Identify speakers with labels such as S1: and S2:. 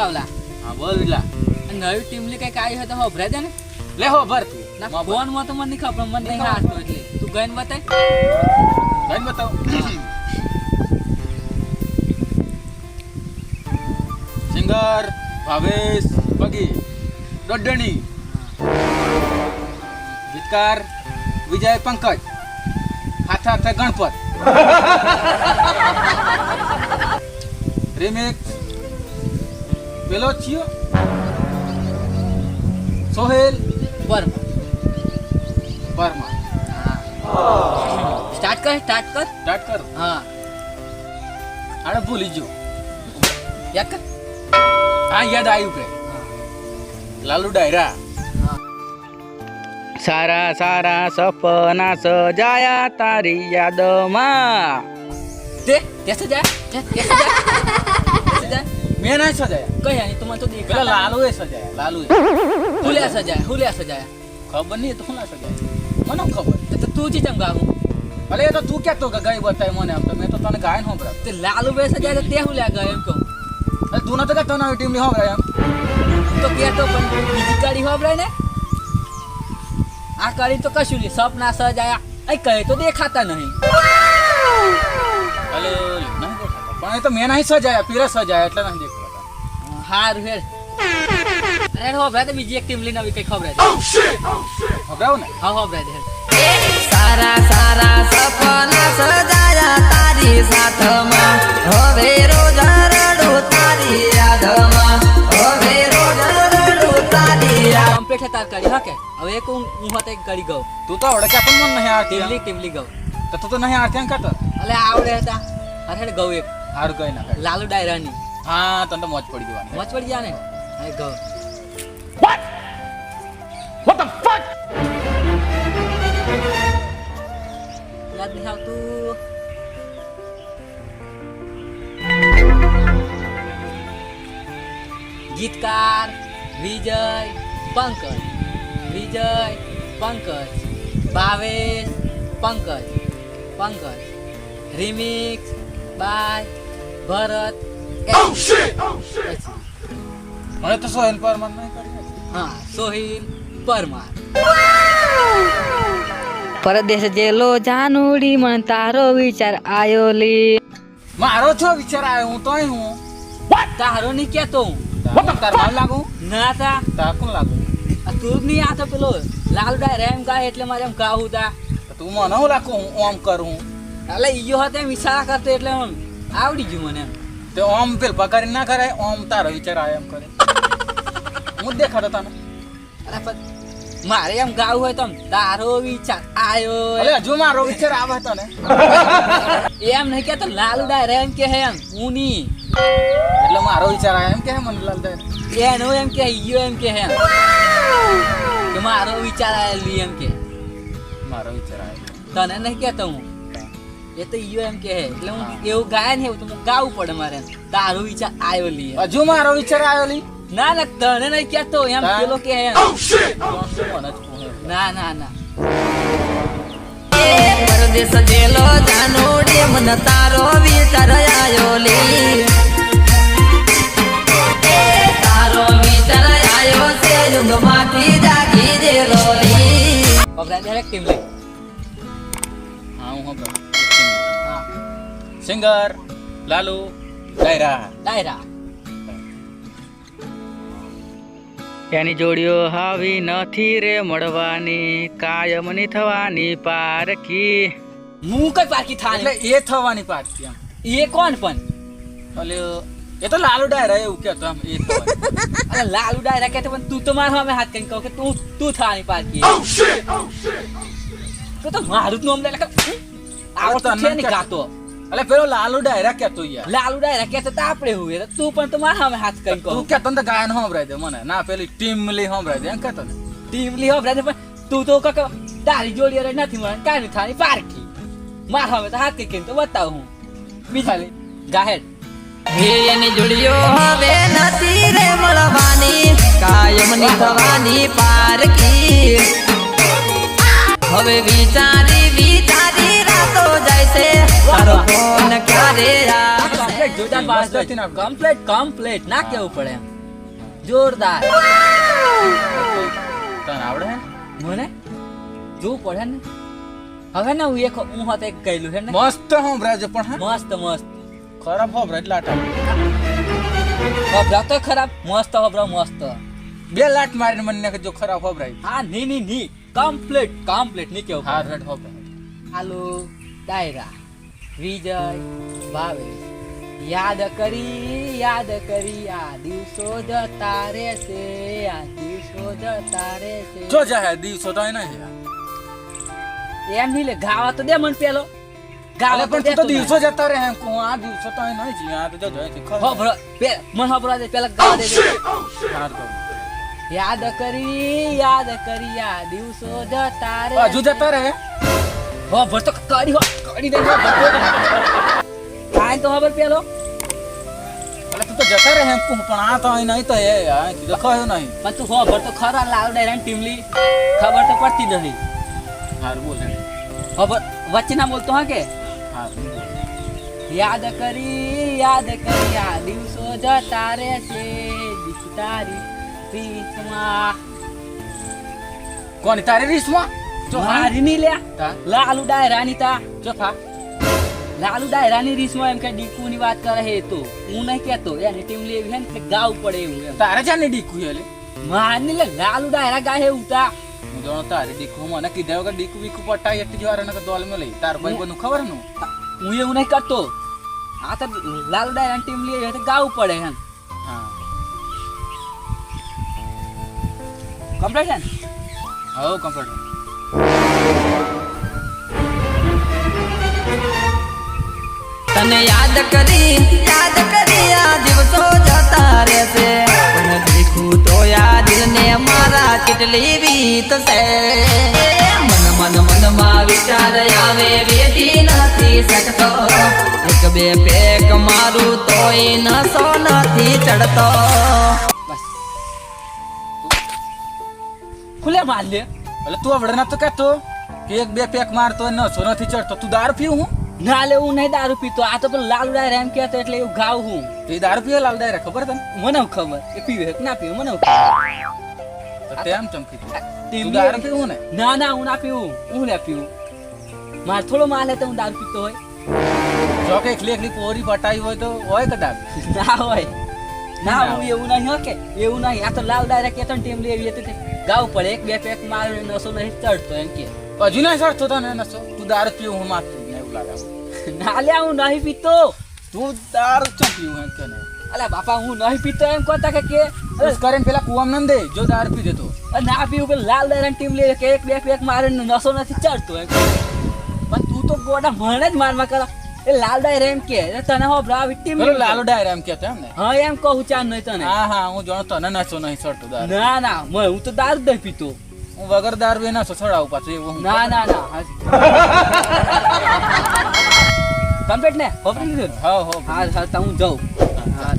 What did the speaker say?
S1: બાવલા
S2: હા બોલ વિલા
S1: નવી ટીમલી કઈક આવી હોય તો હોભરાય દે ને
S2: લે હો ભર તું
S1: ના ફોન માં તો મને નહીં ખબર મને નહીં હાથતો એટલે તું ગઈને બતાય
S2: ગઈ બતાવ સિંગર ભાવેશ બગી દોડણી ગીતકાર વિજય પંકજ હાથે હાથે ગણપત રિમિક્સ પેલો થયો સોહેલ પરમા
S1: સ્ટાર્ટ કર
S2: સ્ટાર્ટ કર
S1: હા
S2: આને ભૂલી ગયો
S1: યાદ કર
S2: હા યાદ આવ્યું કે લાલુ ડાયરા સારા સારા સપના સજાયા તારી યાદમાં
S1: તે कैसे जाए
S2: મેં ના સજાયા
S1: કઈ આની તમારે તો દેખા
S2: પેલા લાલુ એ સજાયા લાલુ
S1: હુલિયા સજાયા
S2: ખબર નહીં તો હું ના સજાયા મને ખબર
S1: તો તું જી ચમ ગાવું
S2: અલે એ તો તું કહેતો કે ગઈ બતાય મને આમ તો મેં તો તને ગાયન હોંભરા
S1: તે લાલુ બે સજાય તો તે હુલિયા ગયો એમ કહું
S2: અરે તું નતો કહેતો નવી ટીમ ની હોંભરા એમ
S1: તો કેતો પણ બીજી ગાડી હોબરાય ને આ ગાડી તો કશું નહીં સપના સજાયા એ કહે તો દેખાતા નહીં
S2: અલે નહીં દેખાતા પણ એ તો મેં નહીં સજાયા પીરે સજાયા એટલે નહીં દેખાતા
S1: હારું હેડ અરે હોબરાય તો બીજી એક ટીમ લઈને આવી કઈ ખબર
S2: હોંભરાવ ને
S1: હા હોબરાય દે
S3: સારા સારા સપના સજાયા તારી સાથમાં હવે રોજ રડું તારી યાદમાં હવે રોજ રડું તારી યાદ
S1: કમ્પ્લીટ હે તાર કરી હા કે હવે એક હું હોતે એક કરી ગયો
S2: તું તો આવડે કે પણ મન નહીં આવતી
S1: ટીમલી ગયો
S2: તો તું તો નહીં આવતી એમ કહેતો
S1: અલે આવડે હતા અરે ગયો એક
S2: હારું કઈ ના કરે
S1: લાલુ ડાયરાની
S2: હા તને તો મોજ પડી જવાની
S1: મોચ પડી ગયા ને અરે ગયો
S2: What the fuck
S1: યાદ નહીં આવતું ગીતકાર વિજય પંકજ ભાવેશ પંકજ રિમિક્સ બાય ભરત
S2: મને તો સોહેલ પરમાર નહીં કરી
S1: હા સોહિલ પરમાર
S3: પરદેશ જેલો જાનુડી મન તારો વિચાર આયો લી
S2: મારો છો વિચાર આવ્યો હું તોય હું
S1: તારો નહીં કેતો
S2: તાર માર લાગુ
S1: ના તા
S2: તાર કોણ લાગુ
S1: આ તું જ નહીં આતો પેલો લાલ ડાયરા એમ ગાય એટલે મારે એમ ગાવું તા
S2: તું મને હું રાખું હું ઓમ કરું
S1: એટલે ઈયો હતો એમ ઈશારા કરતો એટલે એમ આવડી ગયું મને એમ
S2: તે ઓમ પેલ પગારી ના કરે ઓમ તારો વિચાર આવે એમ કરે હું જ દેખાડો તને
S1: અરે પણ મારે એમ ગાવું હોય તો આમ તારો વિચાર આયો
S2: અલે હજુ મારો વિચાર આવે તને
S1: એમ નહીં કેતો લાલુ ડાયરા એમ કે હે એમ હું નહીં
S2: એટલે મારો વિચાર આવે એમ કે મને લાલ દે
S1: એનો એમ કે ઈયો એમ કે હે એમ કે મારો વિચાર આયેલી એમ કે
S2: મારો વિચાર આવે
S1: તને નહીં કેતો હું એ તો ઈયો એમ કે હે એટલે હું એવું ગાય ને એવું તો હું ગાવું પડે મારે એમ. તારો વિચાર આયો લી એમ.
S2: હજુ મારો વિચાર આવ્યો લી
S1: ના ના તને નહીં કેતો એમ
S2: હા?
S1: પેલો કે હે એમ.
S2: મને જ પૂછે.
S1: ના
S3: પરદેશ જેલો જાનુડી મન તારો વિચાર આયો લી તારો વિચાર આયો છે યુગમાંથી જાગી જેલો લી
S1: પકડા દે ટીમ લઈ
S2: હા હું હંભળો.
S1: હા
S2: સિંગર લાલુ
S1: ડાયરા
S2: એની જોડીઓ હાવી નથી રે મળવાની કાયમની થવાની પારખી
S1: હું કઈ પારકી થાને
S2: એટલે એ થવાની પારખી એમ
S1: એ કોણ પણ
S2: એટલે એ તો લાલુ ડાયરા એવું કહેતો એમ એ થવાની.
S1: અરે લાલુ ડાયરા કહેતો પણ તું તો મારા સામે હાથ કરીને કહો કે તું થાની પારકી તો મારું જ નામ લે આવડતો છે ને ગાતો
S2: એટલે પેલો લાલુ ડાયરા કહેતો યાર
S1: લાલુ ડાયરા કહેતો તો આપણે હું તું પણ તો મારા સામે હાથ કરીને કહો
S2: તું કહેતો ને તો ગાયન સંભળાય દે મને ના પેલી ટીમ લી સંભળાય દે એમ કહેતો ને
S1: ટીમ લી હોબરા પણ તું તો કાકા તારી જોડી અરે નથી મળે કાની થાની પારકી મારા સામે તો હાથ કરીને તો બતાવું હું બીજા લે ગાહેડ
S3: એની જોડીઓ હવે નથી રે મળવાની કાયમની થવાની પારકી હવે વિચારી રાતો જાય છે તારો ફોન ક્યારે આવશે
S1: જોરદાર
S2: મસ્ત
S1: બાસ
S2: હતી ને આપણે.
S1: કમ્પ્લીટ ના
S2: હા.
S1: કેવું પડે એમ જોરદાર
S2: તને આવડે હે
S1: મને જોવું પડે ને હવે ને હું હોતે એક કહેલું છે ને
S2: મસ્ત હોભરાય છે પણ હા
S1: મસ્ત મસ્ત
S2: ખરાબ હોભરાય એટલે આટા
S1: હોભરાવ તો ખરાબ મસ્ત હોભરાવ મસ્ત
S2: બે લાટ મારીને મને નાખે જો ખરાબ હોભરાય
S1: હા ની કમ્પ્લીટ ની કેવું
S2: હાર રેડ હોભરાય
S1: આલુ ડાયરા વિજય ભાવેશ યાદ કરી આ દિવસો જતા રહેશે આ દિવસો જતા રહેશે
S2: જો જાય દિવસો તો એ નહીં
S1: એમ નહીં લે ગાવા તો દે મન પેલો
S2: અલે પણ તું તો
S1: દેતો
S2: દિવસો
S1: નહીં.
S2: જતા રહે એમ કહું આ દિવસો તો એ નહીં જી આ તો જો જાય છે ખરાબ
S1: હોભરો મન હોભરો દે પેલા ગાવા દે
S2: હાર કહું
S1: યાદ કરી આ દિવસો જતા રહે
S2: હજુ જતા રહે
S1: હોભર તો કરી દે કાઈ તો હોભર પેલો
S2: અલે તું તો જતા રહે એમ કહું પણ આ તો એ નહીં તો એ આ કીધું કયો નહીં
S1: પણ તું હોભર તો ખરા લાલ ડાયરાની ટીમલી ખબર તો પડતી નથી
S2: હાર બોલ
S1: હોભર વચ્ચે ના બોલતો હા કે
S2: હાર
S1: યાદ કરી આ દિવસો જતા રહેશે તારી પીછમાં
S2: કોની તારી રીસમાં જો
S1: મારી ની લ્યા
S2: તા
S1: લાલુ ડાયરાની તા
S2: જો ફા
S1: લાલુ ડાયરાની રીસમાં એમ કે ડીકુની વાત કરે હે તો હું નહીં કહેતો એની ટીમ લેવી હે ને એટલે ગાવ પડે એવું એમ
S2: તારે જાને ડીકુ એલે
S1: માની લે લાલુ ડાયરા ગાય હે ઉતા
S2: હું જાણો તારે ડીકુ મને કીધા વગર ડીકુ બીકુ પટાઈ એટલી જવાર એને દોલ માં લઈ તાર ભાઈ બધું ખબર નું
S1: હું એવું નહીં કરતો આ તો લાલુ ડાયરાની ટીમ લેવી હે તો ગાવ પડે એમ
S2: હા
S1: કમ્પ્લીટ હે ને
S2: હો કમ્પ્લીટ
S3: તને યાદ કરી આ દિવસો જતા રહેશે પણ દેખું તો આ દિલને મારા કેટલી વીત છે મનમાં વિચાર આવે વેઠી નથી શકતો એક બે પેક મારું તોય નસો નથી ચડતો
S1: બસ ખુલે માર લે
S2: એટલે તું આવડે ના તો કહેતો કે એક બે પેક મારતો નસો નથી ચડતો તું દારૂ પીવું હું
S1: ના લે હું નહીં દારૂ પીતો આ તો પેલો લાલુ ડાયરા એમ કહેતો એટલે એવું ગાવ હું
S2: તે દારૂ પીવે લાલ ડાયરા ખબર તને
S1: મને ખબર એ પીવે કે ના પીવે મને ખબર
S2: તો તેમ ચમકી તું
S1: ટીમ
S2: દારૂ પીવું ને
S1: ના હું ના પીવું હું ના પીવું મારે થોડો માલ હે તો હું દારૂ પીતો હોય
S2: જો કે એકલી એકલી પોરી પટાઈ હોય તો હોય કદાચ
S1: ના હોય ના હું એવું નહીં હો કે એવું નહીં આ તો લાલ ડાયરા કેતો ટીમ લેવી હતી ગાવ પડે એક બે પેક મારે નસો નહીં ચડતો એમ કે
S2: હજુ નહીં ચડતો તને નસો તું દારૂ પીવું હું માથું એવું લાગે
S1: ના લે હું નહીં પીતો
S2: તું દારૂ ચમ પીવું એમ કે નહીં
S1: અલા બાપા હું નહીં પીતો એમ કહતા કે
S2: બસ કરીને પેલા કુવામાં ન દે જો દારૂ પી દેતો
S1: ના પીવું પેલા લાલ ડાયરા ટીમ લે કે એક બે પેક મારે નસો નથી ચડતો એમ પણ તું તો ગોડા મને જ મારમાં કરા એ લાલ ડાયરા એમ કે તને હો બ્રાવ ટીમ
S2: પેલો લાલો ડાયરા એમ કહેતો એમ ને
S1: હા એમ કહું ચાર નહીં તને
S2: હા હું જાણો તને નસો નહીં ચડતો દારૂ
S1: ના હું તો દારૂ જ નહીં પીતો
S2: હું વગર દારૂ એ નસો ચડાવું પાછું એવું હું
S1: ના કમ્પ્લીટ ને હોપરી લીધું
S2: હા હો
S1: હા તો હું જાઉં હા